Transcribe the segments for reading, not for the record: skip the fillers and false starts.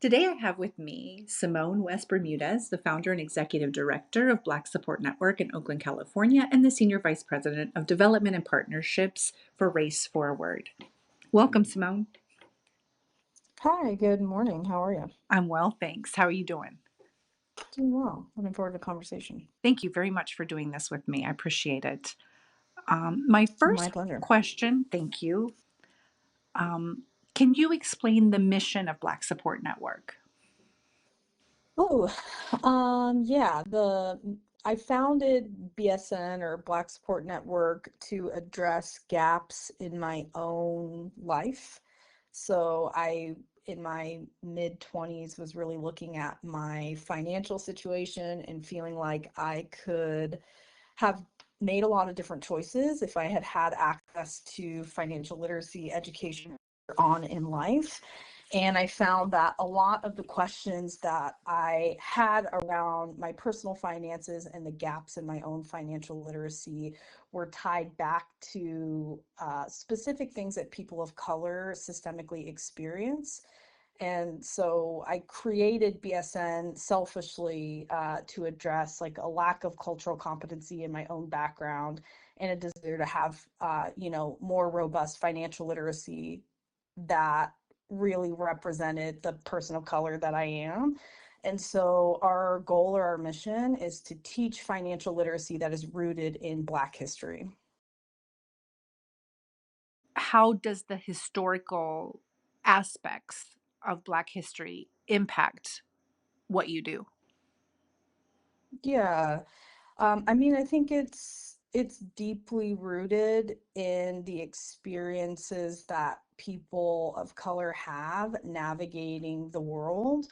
Today, I have with me Simone West Bermudez, the founder and executive director of Black Support Network in Oakland, California, and the senior vice president of development and partnerships for Race Forward. Welcome, Simone. Hi, good morning. How are you? I'm well, thanks. How are you doing? Doing well. Looking forward to the conversation. Thank you very much for doing this with me. I appreciate it. My My first pleasure. question, thank you. Can you explain the mission of Black Support Network? Oh, yeah, I founded BSN or Black Support Network to address gaps in my own life. In my mid 20s, was really looking at my financial situation and feeling like I could have made a lot of different choices if I had had access to financial literacy education on in life. And I found that a lot of the questions that I had around my personal finances and the gaps in my own financial literacy were tied back to specific things that people of color systemically experience. And so I created BSN selfishly to address like a lack of cultural competency in my own background and a desire to have, more robust financial literacy that really represented the person of color that I am. And so our goal or our mission is to teach financial literacy that is rooted in Black history. How does the historical aspects of Black history impact what you do? Yeah. I think it's deeply rooted in the experiences that people of color have navigating the world,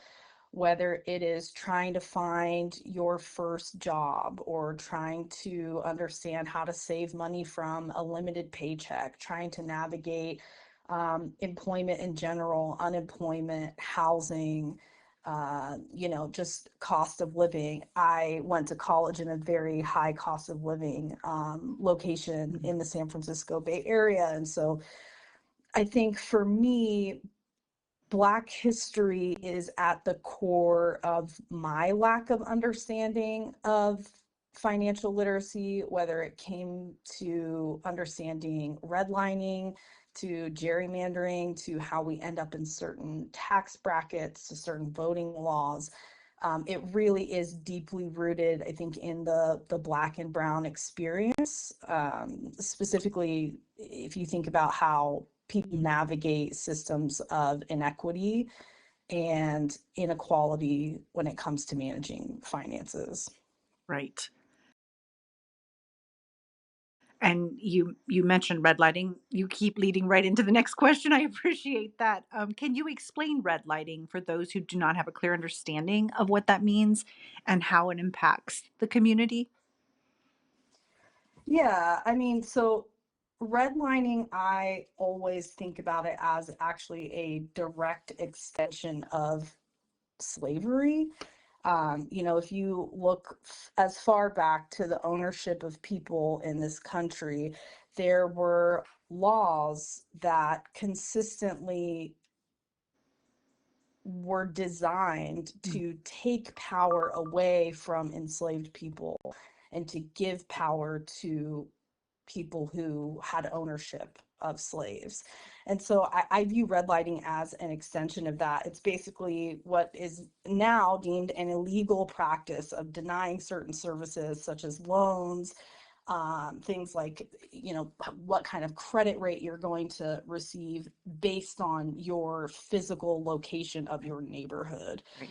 whether it is trying to find your first job or trying to understand how to save money from a limited paycheck, trying to navigate employment in general, unemployment, housing, just cost of living. I went to college in a very high cost of living location in the San Francisco Bay Area. And so I think for me, Black history is at the core of my lack of understanding of financial literacy, whether it came to understanding redlining, to gerrymandering, to how we end up in certain tax brackets, to certain voting laws. It really is deeply rooted, I think, in the Black and Brown experience. Specifically, if you think about how people navigate systems of inequity and inequality when it comes to managing finances. Right. And you mentioned redlighting. You keep leading right into the next question. I appreciate that. Can you explain redlighting for those who do not have a clear understanding of what that means and how it impacts the community? Yeah, so redlining, I always think about it as actually a direct extension of slavery. If you look as far back to the ownership of people in this country, there were laws that consistently were designed Mm. to take power away from enslaved people and to give power to people who had ownership of slaves. And so I view redlining as an extension of that. It's basically what is now deemed an illegal practice of denying certain services, such as loans, things like, what kind of credit rate you're going to receive based on your physical location of your neighborhood. Right.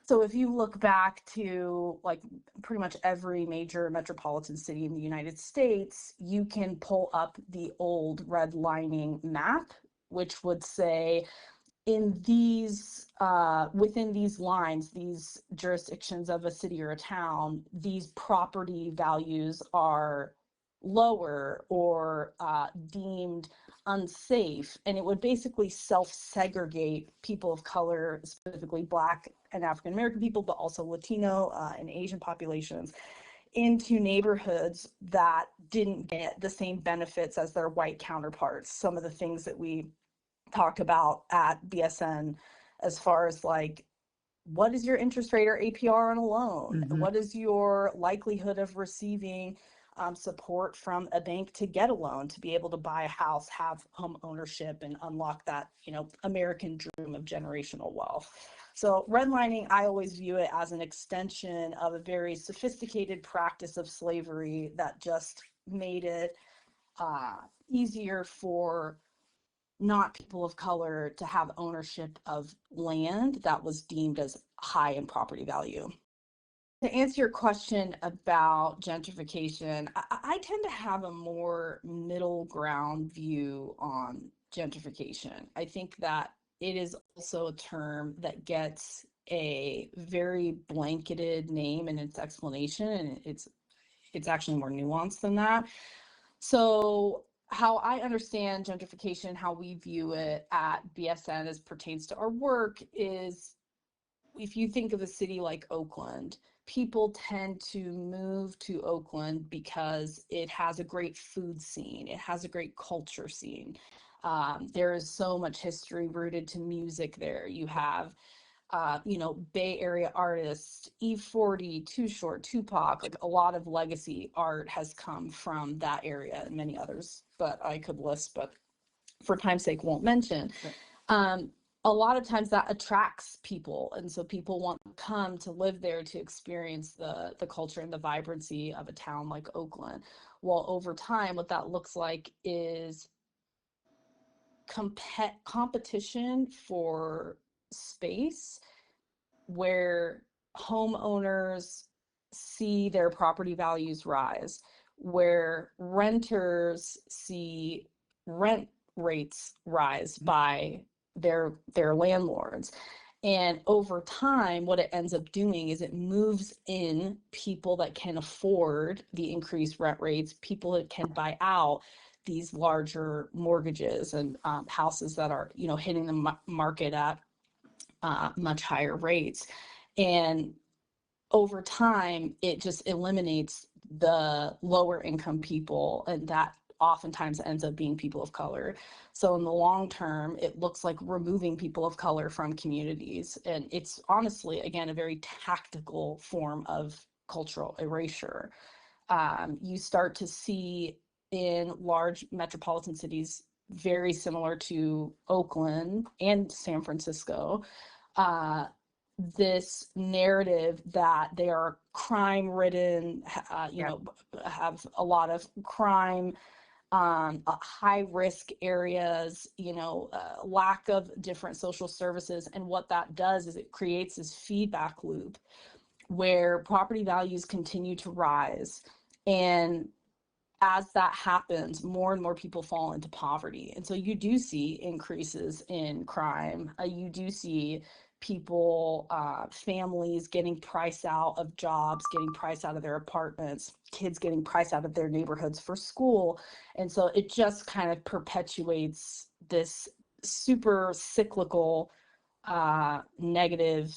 So if you look back to like pretty much every major metropolitan city in the United States, you can pull up the old redlining map, which would say in these within these lines, these jurisdictions of a city or a town, these property values are lower or deemed unsafe, and it would basically self-segregate people of color, specifically Black and African American people, but also Latino and Asian populations, into neighborhoods that didn't get the same benefits as their white counterparts. Some of the things that we talked about at BSN as far as like, what is your interest rate or APR on a loan? Mhm. What is your likelihood of receiving support from a bank to get a loan, to be able to buy a house, have home ownership, and unlock that, American dream of generational wealth? So redlining, I always view it as an extension of a very sophisticated practice of slavery that just made it uh, easier for not people of color to have ownership of land that was deemed as high in property value. To answer your question about gentrification, I tend to have a more middle ground view on gentrification. I think that it is also a term that gets a very blanketed name in its explanation, and it's actually more nuanced than that. So how I understand gentrification, how we view it at BSN as pertains to our work, is if you think of a city like Oakland, people tend to move to Oakland because it has a great food scene, it has a great culture scene. There is so much history rooted to music there. You have Bay Area artists, E40, Too Short, Tupac, like a lot of legacy art has come from that area, and many others, but I could list, but for time's sake, won't mention. Right. Um, a lot of times that attracts people, and so people want to come to live there to experience the culture and the vibrancy of a town like Oakland. Well, over time, what that looks like is competition for space, where homeowners see their property values rise, where renters see rent rates rise by their landlords. And over time, what it ends up doing is it moves in people that can afford the increased rent rates, people that can buy out these larger mortgages, and houses that are, hitting the market at much higher rates. And over time, it just eliminates the lower income people, and that oftentimes ends up being people of color. So in the long term, it looks like removing people of color from communities. And it's honestly, again, a very tactical form of cultural erasure. You start to see in large metropolitan cities, very similar to Oakland and San Francisco, uh, this narrative that they are crime ridden, Yeah. have a lot of crime, high risk areas, lack of different social services. And what that does is it creates this feedback loop where property values continue to rise. And as that happens, more and more people fall into poverty. And so you do see increases in crime. You do see people, families getting priced out of jobs, getting priced out of their apartments, kids getting priced out of their neighborhoods for school. And so it just kind of perpetuates this super cyclical, negative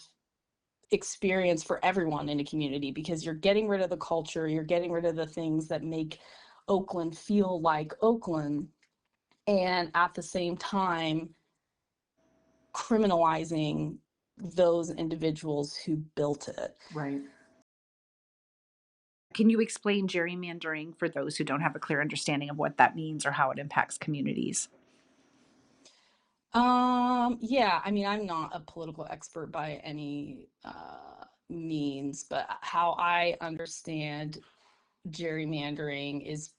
experience for everyone in a community, because you're getting rid of the culture, you're getting rid of the things that make Oakland feel like Oakland, and at the same time criminalizing those individuals who built it. Right. Can you explain gerrymandering for those who don't have a clear understanding of what that means or how it impacts communities? Yeah, I mean, I'm not a political expert by any means, but how I understand gerrymandering is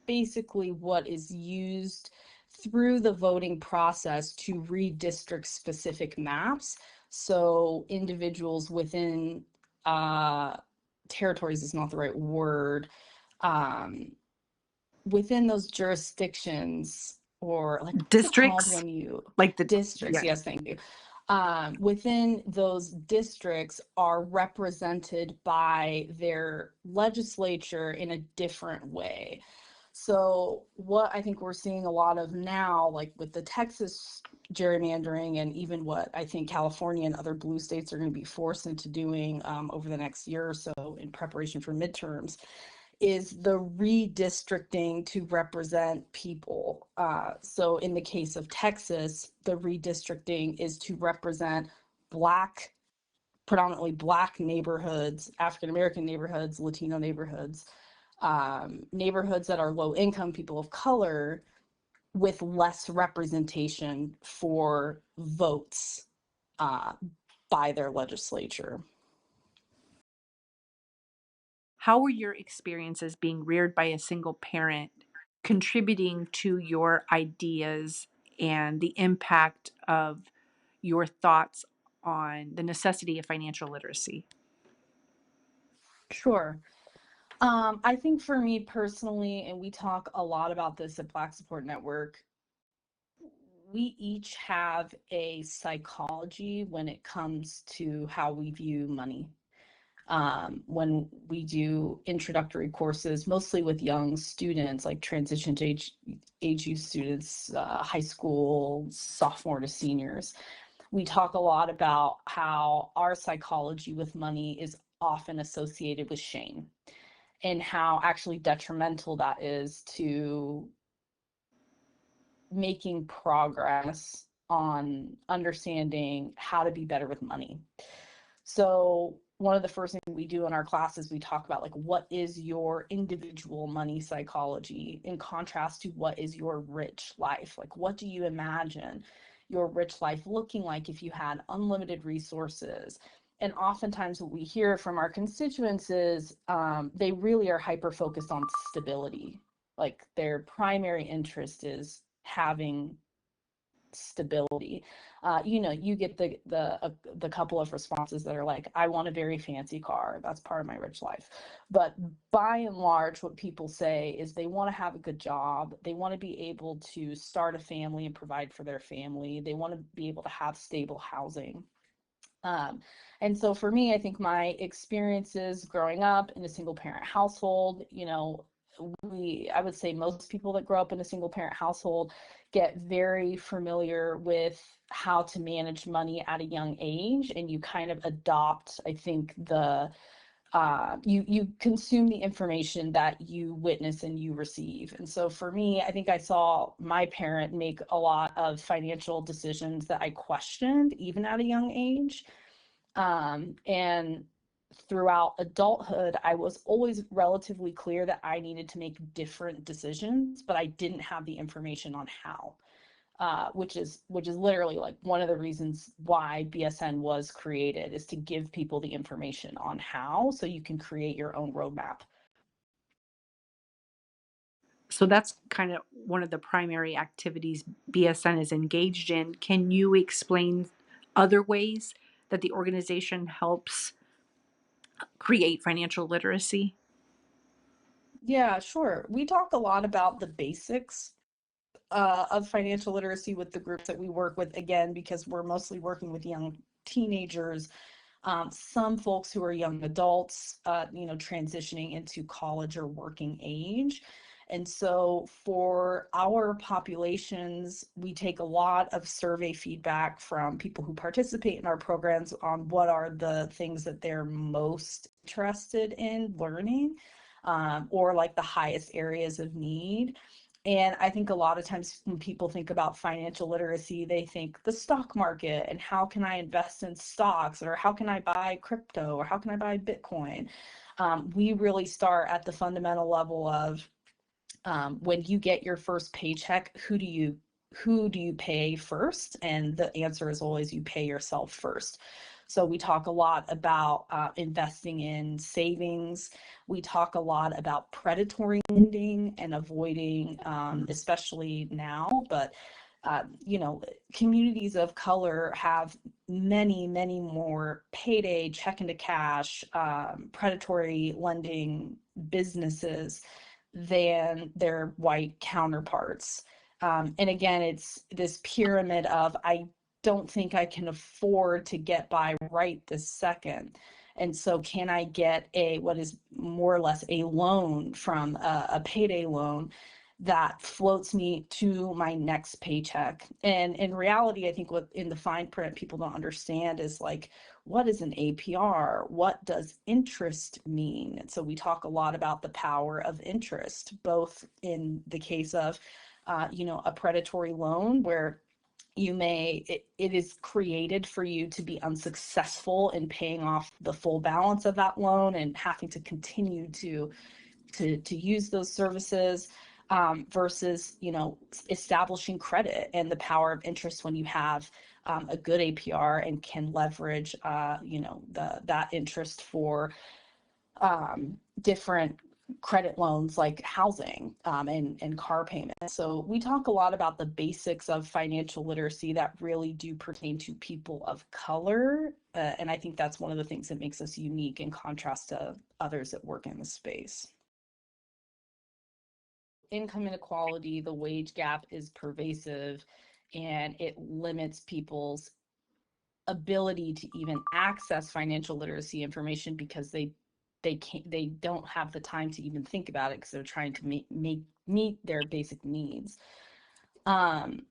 basically what is used through the voting process to redistrict specific maps. So individuals within territories is not the right word. Um, Within those jurisdictions, or like, what's it called Districts? when you Like the districts? yeah. Yes, thank you. Within those districts are represented by their legislature in a different way. So what I think we're seeing a lot of now, like with the Texas gerrymandering, and even what I think California and other blue states are going to be forced into doing over the next year or so in preparation for midterms, is the redistricting to represent people. So in the case of Texas, the redistricting is to represent Black, predominantly Black neighborhoods, African American neighborhoods, Latino neighborhoods, neighborhoods that are low income, people of color, with less representation for votes uh, by their legislature. How were your experiences being reared by a single parent contributing to your ideas and the impact of your thoughts on the necessity of financial literacy? Sure. I think for me personally, and we talk a lot about this at Black Support Network, we each have a psychology when it comes to how we view money. When we do introductory courses, mostly with young students, like transition to age youth students, high school, sophomore to seniors, we talk a lot about how our psychology with money is often associated with shame and how actually detrimental that is to making progress on understanding how to be better with money. So one of the first things we do in our classes, we talk about like what is your individual money psychology in contrast to what is your rich life? Like what do you imagine your rich life looking like if you had unlimited resources? And oftentimes what we hear from our constituents is they really are hyper focused on stability. Like their primary interest is having stability. You get the couple of responses that are like, I want a very fancy car. That's part of my rich life. But by and large, what people say is they want to have a good job. They want to be able to start a family and provide for their family. They want to be able to have stable housing. And so for me, I think my experiences growing up in a single parent household, I would say most people that grow up in a single parent household get very familiar with how to manage money at a young age, and you kind of adopt, I think, you consume the information that you witness and you receive. And so for me, I think I saw my parent make a lot of financial decisions that I questioned even at a young age. And throughout adulthood, I was always relatively clear that I needed to make different decisions, but I didn't have the information on how. Which is literally like one of the reasons why BSN was created, is to give people the information on how, so you can create your own roadmap. So that's kind of one of the primary activities BSN is engaged in. Can you explain other ways that the organization helps create financial literacy? Yeah, sure. We talk a lot about the basics of financial literacy with the groups that we work with, again, because we're mostly working with young teenagers, some folks who are young adults, transitioning into college or working age. And so for our populations, we take a lot of survey feedback from people who participate in our programs on what are the things that they're most interested in learning, or like the highest areas of need. And I think a lot of times when people think about financial literacy, they think the stock market and how can I invest in stocks, or how can I buy crypto, or how can I buy Bitcoin. We really start at the fundamental level of, when you get your first paycheck, who do you pay first? And the answer is always you pay yourself first. So we talk a lot about investing in savings. We talk a lot about predatory lending and avoiding, especially now, but communities of color have many, many more payday, check into cash, predatory lending businesses than their white counterparts. And again, it's this pyramid of, I don't think I can afford to get by right this second. And so can I get what is more or less a loan from a payday loan that floats me to my next paycheck. And in reality, I think what in the fine print people don't understand is like, what is an APR? What does interest mean? And so we talk a lot about the power of interest, both in the case of, a predatory loan where it is created for you to be unsuccessful in paying off the full balance of that loan and having to continue to use those services, versus establishing credit and the power of interest when you have a good APR and can leverage that interest for different credit loans like housing, and car payments. So we talk a lot about the basics of financial literacy that really do pertain to people of color. And I think that's one of the things that makes us unique in contrast to others that work in the space. Income inequality, the wage gap is pervasive, and it limits people's ability to even access financial literacy information because they don't have the time to even think about it because they're trying to meet their basic needs. um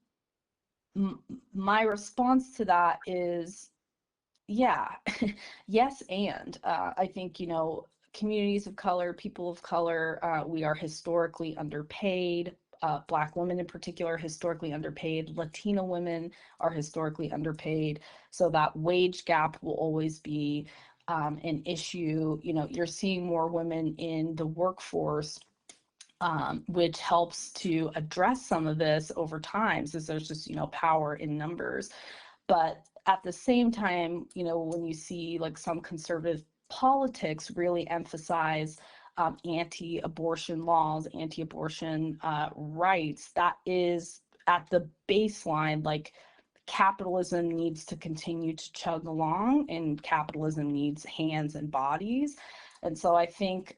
my response to that is, yeah, yes, and I think communities of color, people of color, we are historically underpaid. Black women in particular, historically underpaid. Latino women are historically underpaid. So that wage gap will always be an issue. You're seeing more women in the workforce, which helps to address some of this over time, since there's just power in numbers. But at the same time, when you see like some conservative politics really emphasize anti-abortion laws, anti-abortion rights, that is at the baseline. Like, capitalism needs to continue to chug along, and capitalism needs hands and bodies. And so I think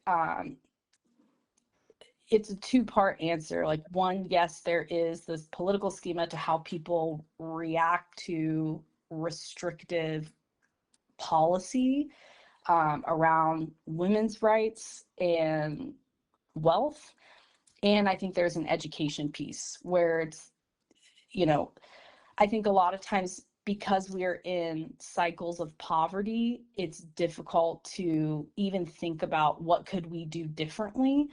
it's a two-part answer. Like, one, yes, there is this political schema to how people react to restrictive policy around women's rights and wealth. And I think there's an education piece where it's, I think a lot of times, because we are in cycles of poverty, it's difficult to even think about what could we do differently.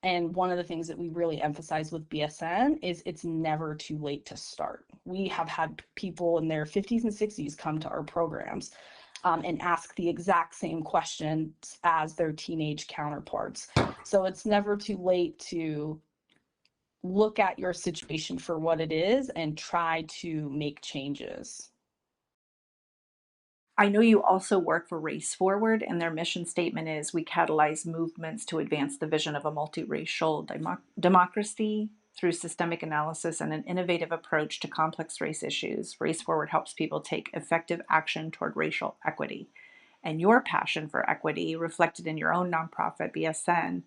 And one of the things that we really emphasize with BSN is it's never too late to start. We have had people in their 50s and 60s come to our programs and ask the exact same questions as their teenage counterparts. So it's never too late to look at your situation for what it is and try to make changes. I know you also work for Race Forward, and their mission statement is we catalyze movements to advance the vision of a multiracial democracy through systemic analysis and an innovative approach to complex race issues. Race Forward helps people take effective action toward racial equity. And your passion for equity, reflected in your own nonprofit, BSN,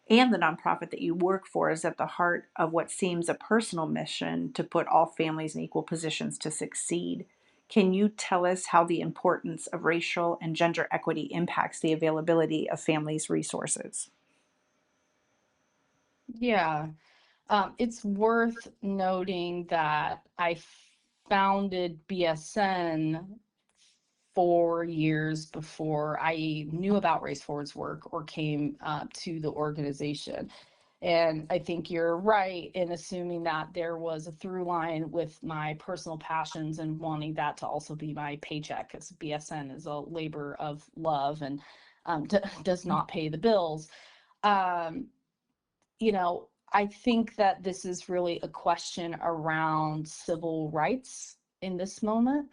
and the nonprofit that you work for, is at the heart of what seems a personal mission to put all families in equal positions to succeed. Can you tell us how the importance of racial and gender equity impacts the availability of families' resources? Yeah, it's worth noting that I founded BSN 4 years before I knew about Race Forward's work or came to the organization. And I think you're right in assuming that there was a through line with my personal passions and wanting that to also be my paycheck, because BSN is a labor of love and does not pay the bills. Um, I think that this is really a question around civil rights in this moment,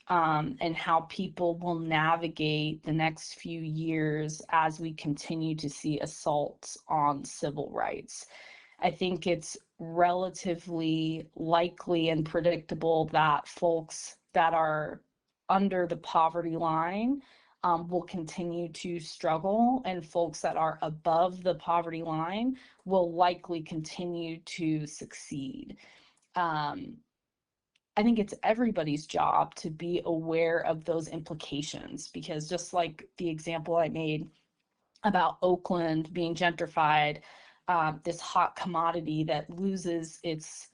and how people will navigate the next few years as we continue to see assaults on civil rights. I think it's relatively likely and predictable that folks that are under the poverty line will continue to struggle, and folks that are above the poverty line will likely continue to succeed. Um, I think it's everybody's job to be aware of those implications, because just like the example I made about Oakland being gentrified, this hot commodity that loses its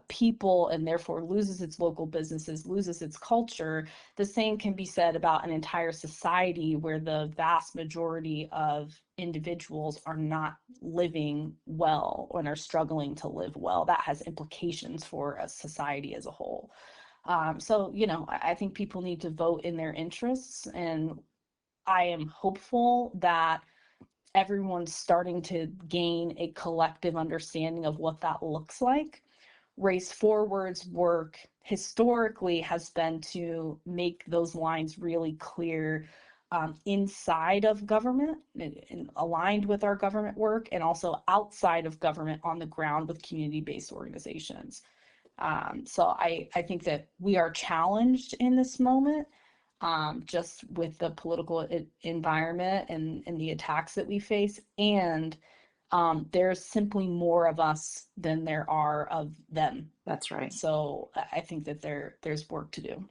people and therefore loses its local businesses, loses its culture. The same can be said about an entire society where the vast majority of individuals are not living well and are struggling to live well. That has implications for a society as a whole. So, I think people need to vote in their interests, and I am hopeful that everyone's starting to gain a collective understanding of what that looks like. Race Forward's work historically has been to make those lines really clear, inside of government and aligned with our government work, and also outside of government on the ground with community-based organizations. So I think that we are challenged in this moment, just with the political environment and the attacks that we face. And there's simply more of us than there are of them. That's right. So I think that there's work to do.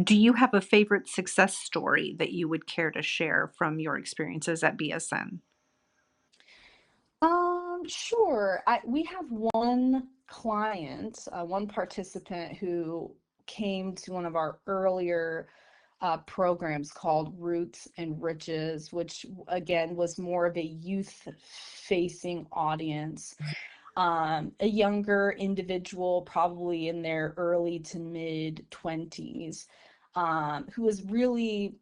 Do you have a favorite success story that you would care to share from your experiences at BSN? Sure. We have one client, one participant who came to one of our earlier programs called Roots and Riches, which again was more of a youth facing audience. A younger individual, probably in their early to mid 20s, who was really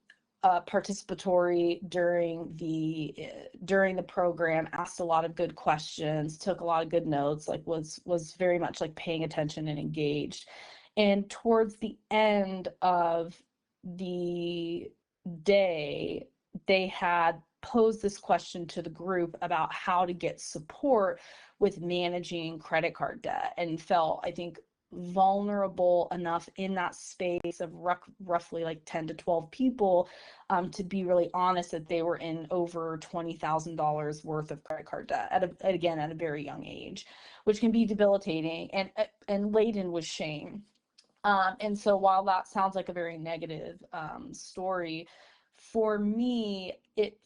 participatory during the program, asked a lot of good questions, took a lot of good notes, like was very much like paying attention and engaged. And towards the end of the day, they had posed this question to the group about how to get support with managing credit card debt, and felt, I think, vulnerable enough in that space of roughly like 10 to 12 people, to be really honest that they were in over $20,000 worth of credit card debt again at a very young age, which can be debilitating and laden with shame. And so while that sounds like a very negative story, for me, it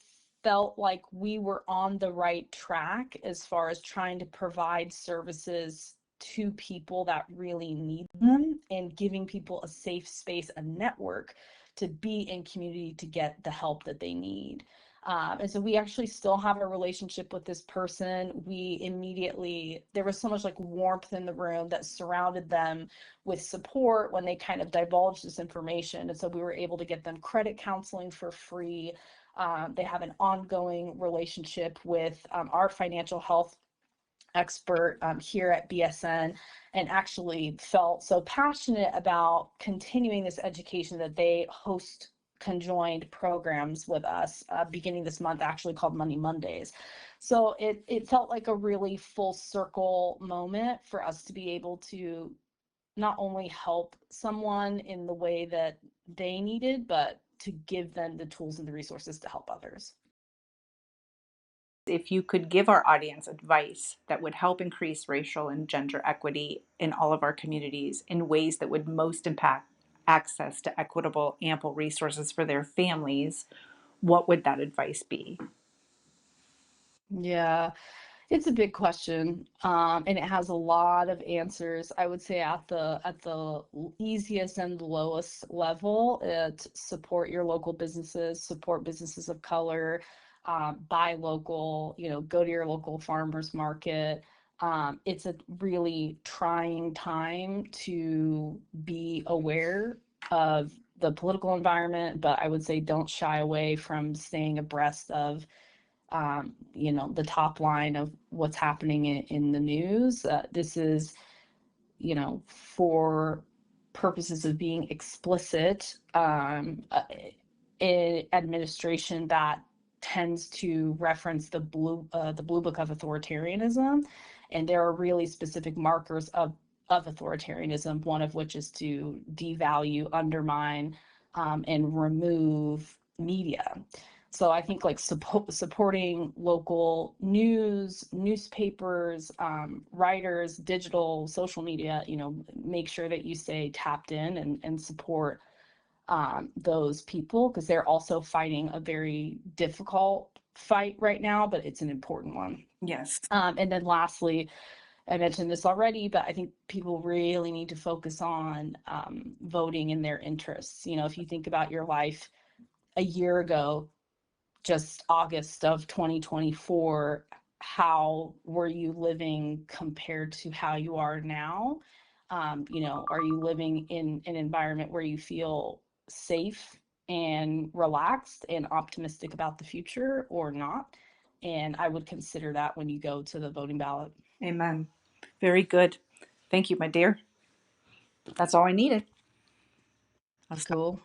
felt like we were on the right track as far as trying to provide services to people that really need them, and giving people a safe space, a network to be in community to get the help that they need. And so we actually still have a relationship with this person. There was so much like warmth in the room that surrounded them with support when they kind of divulged this information. And so we were able to get them credit counseling for free. They have an ongoing relationship with our financial health expert here at BSN, and actually felt so passionate about continuing this education that they host conjoined programs with us beginning this month, actually called Money Mondays. So it felt like a really full circle moment for us to be able to not only help someone in the way that they needed, but to give them the tools and the resources to help others. If you could give our audience advice that would help increase racial and gender equity in all of our communities in ways that would most impact access to equitable, ample resources for their families, what would that advice be? Yeah, it's a big question, and it has a lot of answers. I would say at the easiest and the lowest level, it support your local businesses, support businesses of color, buy local, go to your local farmers market. It's a really trying time to be aware of the political environment, but I would say don't shy away from staying abreast of the top line of what's happening in the news. This is, for purposes of being explicit, administration that tends to reference the blue book of authoritarianism, and there are really specific markers of authoritarianism. One of which is to devalue, undermine, and remove media. So I think like supporting local news, newspapers, writers, digital, social media, make sure that you stay tapped in and support those people, because they're also fighting a very difficult fight right now, but it's an important one. Yes. And then lastly, I mentioned this already, but I think people really need to focus on voting in their interests. If you think about your life a year ago, just August of 2024, how were you living compared to how you are now? Are you living in an environment where you feel safe and relaxed and optimistic about the future or not? And I would consider that when you go to the voting ballot. Amen. Very good. Thank you, my dear. That's all I needed. I'll stop. Cool.